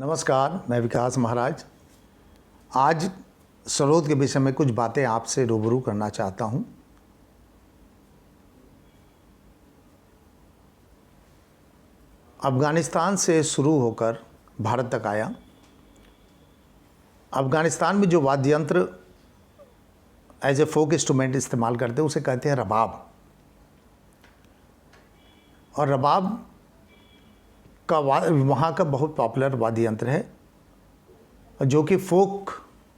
नमस्कार, मैं विकास महाराज। आज सरोद के विषय में कुछ बातें आपसे रूबरू करना चाहता हूं। अफ़गानिस्तान से शुरू होकर भारत तक आया। अफ़गानिस्तान में जो वाद्य यंत्र एज ए फोक इंस्ट्रूमेंट इस्तेमाल करते हैं उसे कहते हैं रबाब। और रबाब का वहाँ का बहुत पॉपुलर वाद्य यंत्र है जो कि फोक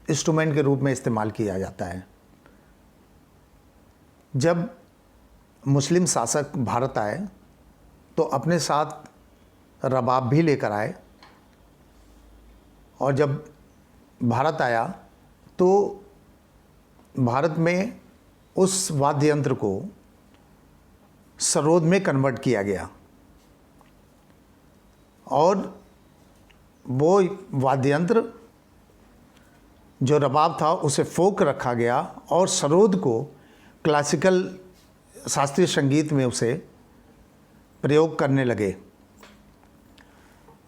इंस्ट्रूमेंट के रूप में इस्तेमाल किया जाता है। जब मुस्लिम शासक भारत आए तो अपने साथ रबाब भी लेकर आए, और जब भारत आया तो भारत में उस वाद्य यंत्र को सरोद में कन्वर्ट किया गया और वो वाद्य यंत्र जो रबाब था उसे फोक रखा गया और सरोद को क्लासिकल शास्त्रीय संगीत में उसे प्रयोग करने लगे।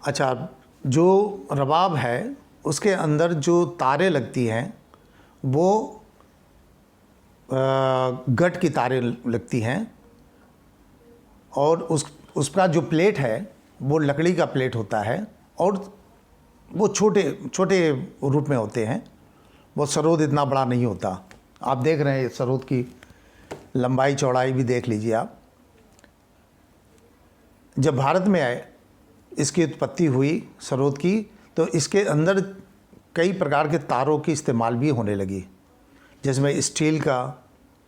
अच्छा, जो रबाब है उसके अंदर जो तारें लगती हैं वो गट की तारें लगती हैं, और उसका जो प्लेट है वो लकड़ी का प्लेट होता है और वो छोटे छोटे रूप में होते हैं। वो सरोद इतना बड़ा नहीं होता। आप देख रहे हैं सरोद की लंबाई चौड़ाई भी देख लीजिए आप। जब भारत में आए, इसकी उत्पत्ति हुई सरोद की, तो इसके अंदर कई प्रकार के तारों की इस्तेमाल भी होने लगी, जिसमें स्टील का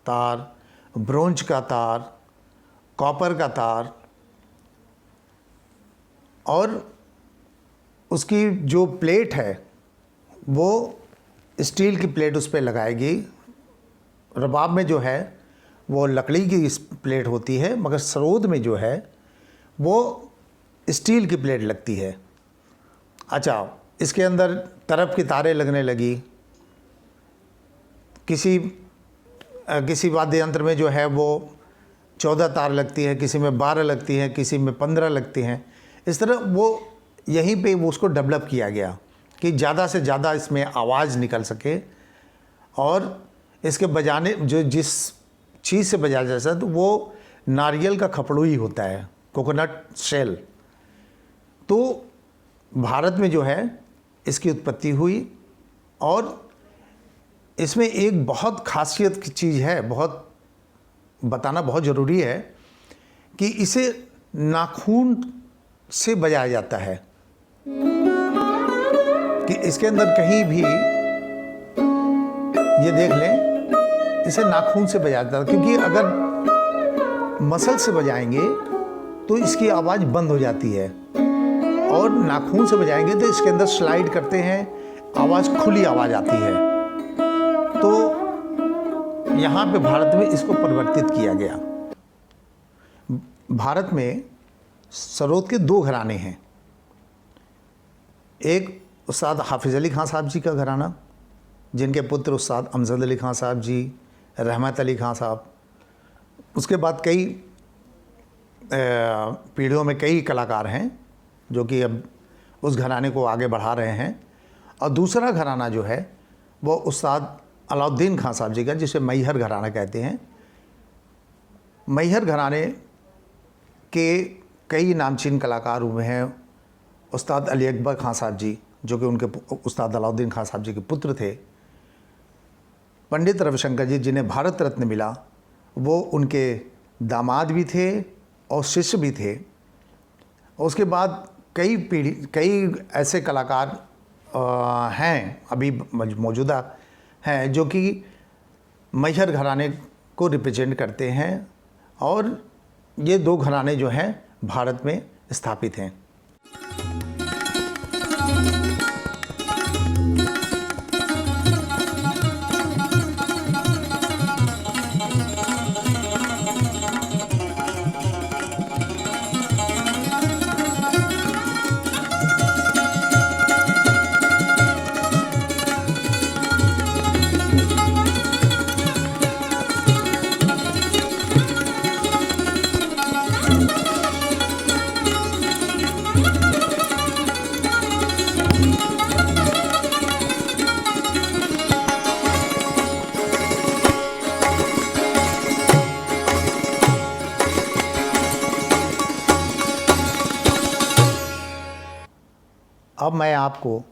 तार, ब्रोंज का तार, कॉपर का तार, और उसकी जो प्लेट है वो स्टील की प्लेट उस पर लगाएगी। रबाब में जो है वो लकड़ी की प्लेट होती है, मगर सरोद में जो है वो स्टील की प्लेट लगती है। अच्छा, इसके अंदर तरफ की तारें लगने लगी। किसी वाद्य यंत्र में जो है वो 14 तार लगती है, किसी में 12 लगती है, किसी में 15 लगती हैं। इस तरह वो यहीं पे वो उसको डेवलप किया गया कि ज़्यादा से ज़्यादा इसमें आवाज़ निकल सके, और इसके बजाने जो जिस चीज़ से बजाया जाता है तो वो नारियल का खपड़ू ही होता है, कोकोनट शेल। तो भारत में जो है इसकी उत्पत्ति हुई, और इसमें एक बहुत खासियत की चीज़ है, बहुत बताना बहुत ज़रूरी है कि इसे नाखून से बजाया जाता है। कि इसके अंदर कहीं भी ये देख लें, इसे नाखून से बजाया जाता है, क्योंकि अगर मसल से बजाएंगे तो इसकी आवाज़ बंद हो जाती है, और नाखून से बजाएंगे तो इसके अंदर स्लाइड करते हैं, आवाज़ खुली आवाज़ आती है। तो यहाँ पे भारत में इसको परिवर्तित किया गया। भारत में सरोद के 2 घराने हैं। एक उस्ताद हाफिज़ अली खां साहब जी का घराना, जिनके पुत्र उस्ताद अमजद अली खां साहब जी, रहमत अली खां साहब। उसके बाद कई पीढ़ियों में कई कलाकार हैं जो कि अब उस घराने को आगे बढ़ा रहे हैं। और दूसरा घराना जो है वो उस्ताद अलाउद्दीन खां साहब जी का, जिसे मैहर घराना कहते हैं। मैहर घराने के कई नामचीन कलाकार हुए हैं। उस्ताद अली अकबर खां साहब जी, जो कि उनके उस्ताद अलाउद्दीन खां साहब जी के पुत्र थे। पंडित रविशंकर जी, जिन्हें भारत रत्न मिला, वो उनके दामाद भी थे और शिष्य भी थे। उसके बाद कई ऐसे कलाकार हैं अभी मौजूदा हैं जो कि मैहर घराने को रिप्रेजेंट करते हैं, और ये 2 घराने जो हैं भारत में स्थापित हैं। अब मैं आपको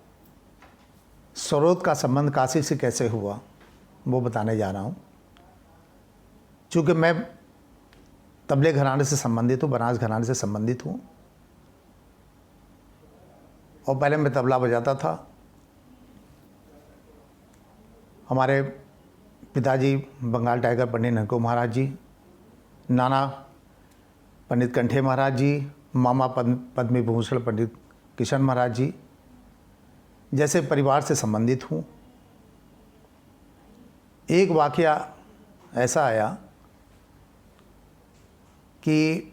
सरोद का संबंध काशी से कैसे हुआ वो बताने जा रहा हूँ। चूँकि मैं तबले घराने से संबंधित हूँ, बनारस घराने से संबंधित हूँ, और पहले मैं तबला बजाता था। हमारे पिताजी बंगाल टाइगर पंडित नरको महाराज जी, नाना पंडित कंठे महाराज जी, मामा पद्मी भूषण पंडित किशन महाराज जी जैसे परिवार से संबंधित हूँ। एक वाकया ऐसा आया कि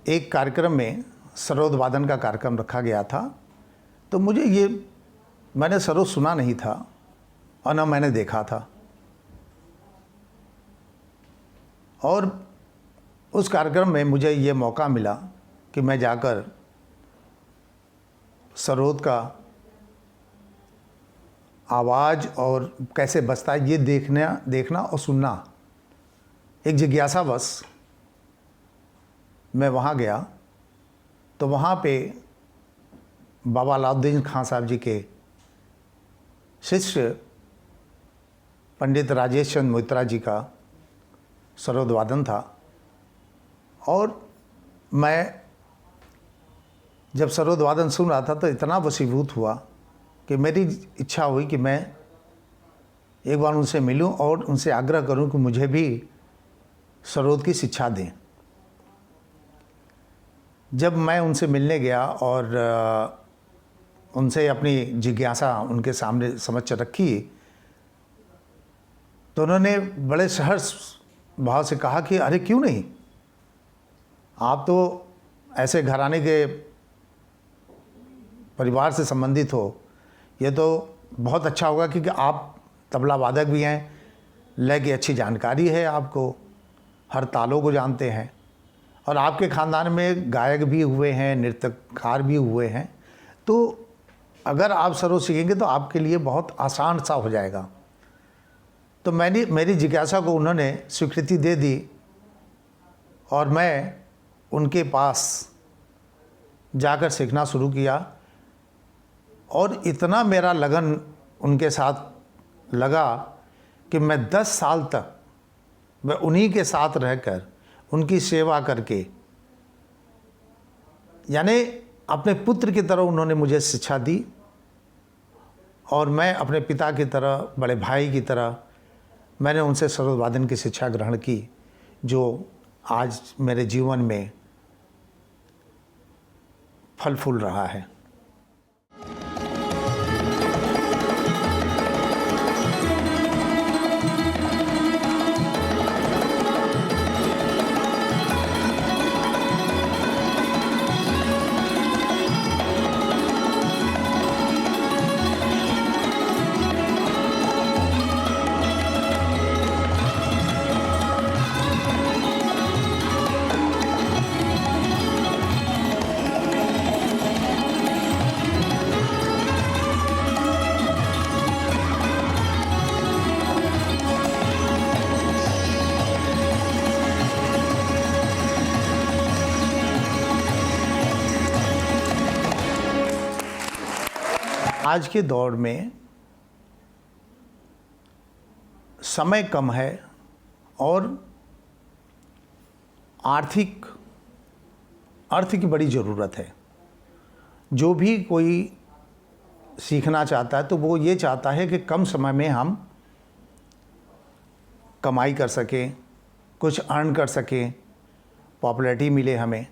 एक कार्यक्रम में सरोद वादन का कार्यक्रम रखा गया था, तो मैंने सरोद सुना नहीं था और न मैंने देखा था। और उस कार्यक्रम में मुझे ये मौका मिला कि मैं जाकर सरोद का आवाज़ और कैसे बजता है ये देखना और सुनना। एक जिज्ञासावश मैं वहाँ गया, तो वहाँ पे बाबा अलाउद्दीन खान साहब जी के शिष्य पंडित राजेश चंद्र मोइत्रा जी का सरोद वादन था। और मैं जब सरोद वादन सुन रहा था तो इतना वशीभूत हुआ कि मेरी इच्छा हुई कि मैं एक बार उनसे मिलूं और उनसे आग्रह करूं कि मुझे भी सरोद की शिक्षा दें। जब मैं उनसे मिलने गया और उनसे अपनी जिज्ञासा उनके सामने समक्ष रखी, तो उन्होंने बड़े सहर्ष भाव से कहा कि अरे क्यों नहीं, आप तो ऐसे घराने के परिवार से संबंधित हो, ये तो बहुत अच्छा होगा क्योंकि आप तबला वादक भी हैं, लय की अच्छी जानकारी है, आपको हर तालों को जानते हैं, और आपके ख़ानदान में गायक भी हुए हैं, नृत्यकार भी हुए हैं, तो अगर आप सरोद सीखेंगे तो आपके लिए बहुत आसान सा हो जाएगा। तो मेरी जिज्ञासा को उन्होंने स्वीकृति दे दी और मैं उनके पास जाकर सीखना शुरू किया। और इतना मेरा लगन उनके साथ लगा कि मैं 10 साल तक मैं उन्हीं के साथ रहकर उनकी सेवा करके, यानी अपने पुत्र की तरह उन्होंने मुझे शिक्षा दी, और मैं अपने पिता की तरह, बड़े भाई की तरह मैंने उनसे सरोद वादन की शिक्षा ग्रहण की, जो आज मेरे जीवन में फल फूल रहा है। आज के दौर में समय कम है और अर्थ की बड़ी ज़रूरत है। जो भी कोई सीखना चाहता है तो वो ये चाहता है कि कम समय में हम कमाई कर सकें, कुछ अर्न कर सकें, पॉपुलैरिटी मिले हमें।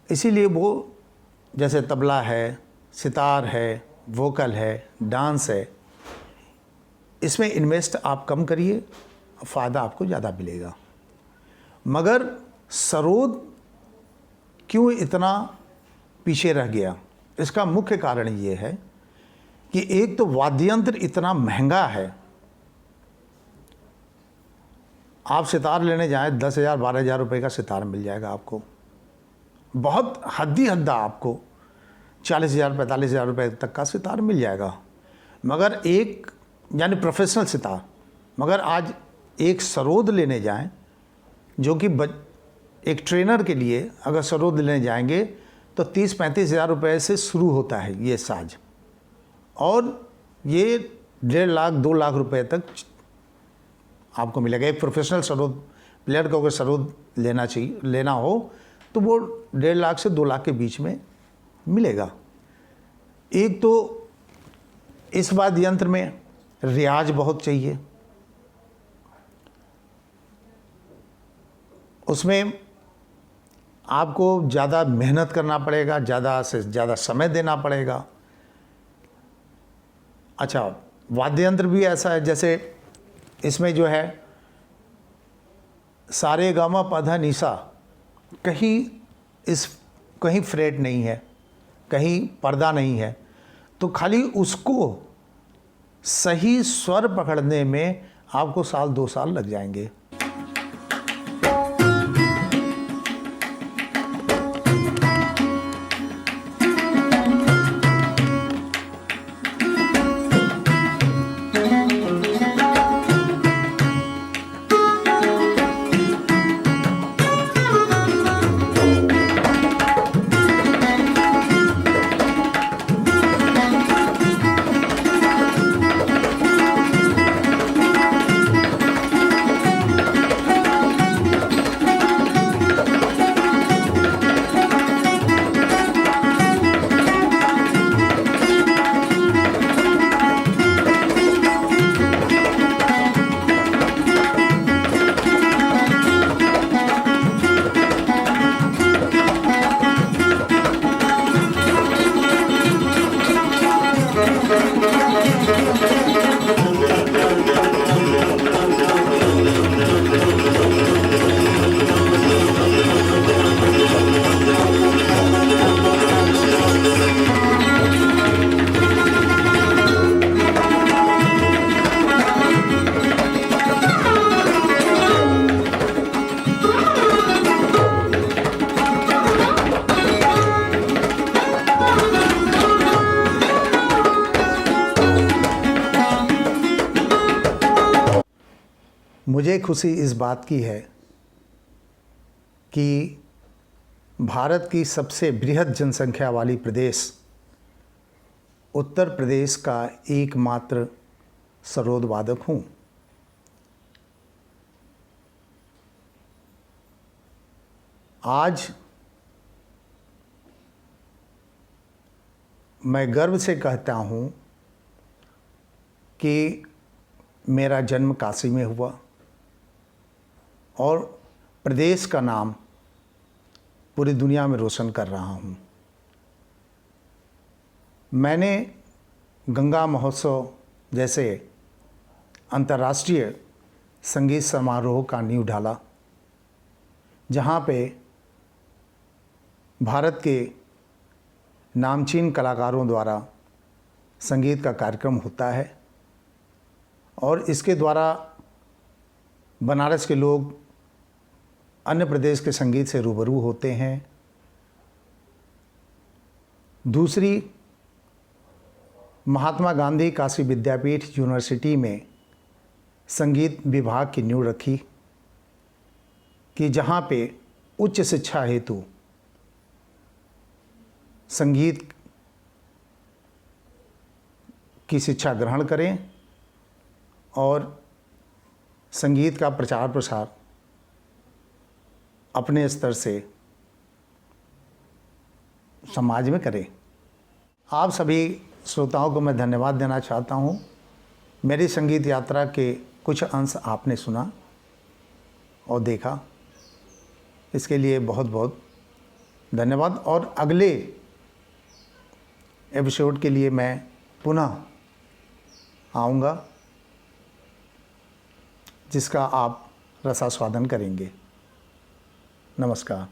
इसीलिए वो जैसे तबला है, सितार है, वोकल है, डांस है, इसमें इन्वेस्ट आप कम करिए, फ़ायदा आपको ज़्यादा मिलेगा। मगर सरोद क्यों इतना पीछे रह गया, इसका मुख्य कारण ये है कि एक तो वाद्य यंत्र इतना महंगा है। आप सितार लेने जाएं 10,000 12,000 रुपये का सितार मिल जाएगा आपको, बहुत हद्दा आपको 40,000 45,000 रुपये तक का सितार मिल जाएगा। मगर एक यानी प्रोफेशनल सितार, मगर आज एक सरोद लेने जाएं जो कि एक ट्रेनर के लिए अगर सरोद लेने जाएंगे तो 30-35 हज़ार रुपये से शुरू होता है ये साज, और ये 1.5 लाख 2 लाख रुपए तक आपको मिलेगा। एक प्रोफेशनल सरोद प्लेयर को अगर सरोद लेना हो तो वो 1.5 लाख से 2 लाख के बीच में मिलेगा। एक तो इस वाद्य यंत्र में रियाज बहुत चाहिए, उसमें आपको ज़्यादा मेहनत करना पड़ेगा, ज़्यादा से ज़्यादा समय देना पड़ेगा। अच्छा, वाद्य यंत्र भी ऐसा है जैसे इसमें जो है सारे गामा पधा निसा, कहीं फ्रेट नहीं है, कहीं पर्दा नहीं है, तो खाली उसको सही स्वर पकड़ने में आपको 1-2 साल लग जाएंगे। मुझे खुशी इस बात की है कि भारत की सबसे बृहद जनसंख्या वाली प्रदेश उत्तर प्रदेश का एकमात्र सरोद वादक हूँ। आज मैं गर्व से कहता हूँ कि मेरा जन्म काशी में हुआ और प्रदेश का नाम पूरी दुनिया में रोशन कर रहा हूँ। मैंने गंगा महोत्सव जैसे अंतर्राष्ट्रीय संगीत समारोह का नींव डाला, जहाँ पे भारत के नामचीन कलाकारों द्वारा संगीत का कार्यक्रम होता है और इसके द्वारा बनारस के लोग अन्य प्रदेश के संगीत से रूबरू होते हैं। दूसरी, महात्मा गांधी काशी विद्यापीठ यूनिवर्सिटी में संगीत विभाग की नींव रखी कि जहाँ पे उच्च शिक्षा हेतु संगीत की शिक्षा ग्रहण करें और संगीत का प्रचार प्रसार अपने स्तर से समाज में करें। आप सभी श्रोताओं को मैं धन्यवाद देना चाहता हूँ। मेरी संगीत यात्रा के कुछ अंश आपने सुना और देखा, इसके लिए बहुत बहुत धन्यवाद। और अगले एपिसोड के लिए मैं पुनः आऊँगा, जिसका आप रसास्वादन करेंगे। नमस्कार।